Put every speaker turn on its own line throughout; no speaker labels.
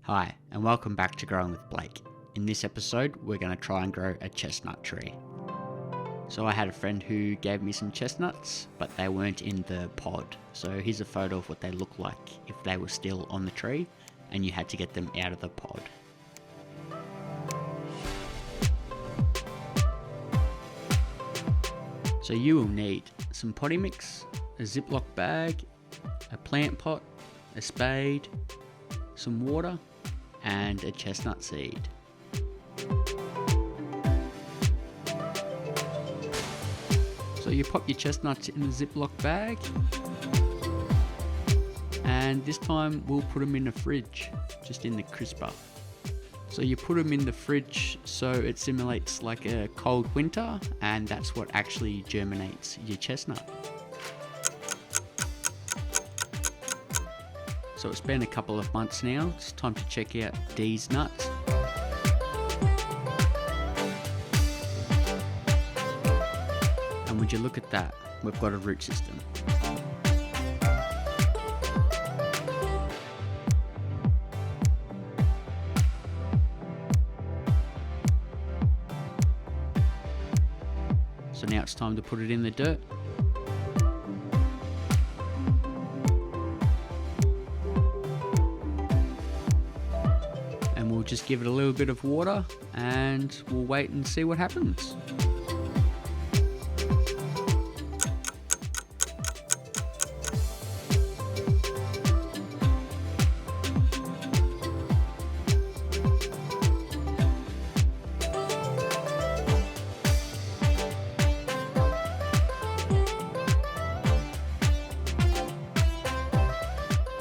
Hi, and welcome back to Growing with Blake. In this episode, we're going to try and grow a chestnut tree. So I had a friend who gave me some chestnuts, but they weren't in the pod. So here's a photo of what they look like if they were still on the tree and you had to get them out of the pod. So you will need some potting mix, a Ziploc bag, a plant pot, a spade, some water, and a chestnut seed. So you pop your chestnuts in the Ziploc bag, and this time we'll put them in the fridge, just in the crisper. So you put them in the fridge so it simulates like a cold winter, and that's what actually germinates your chestnut. So it's been a couple of months now, it's time to check out these nuts. And would you look at that, we've got a root system. So now it's time to put it in the dirt. And we'll just give it a little bit of water and we'll wait and see what happens.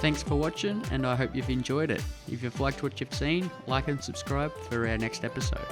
Thanks for watching, and I hope you've enjoyed it. If you've liked what you've seen, like and subscribe for our next episode.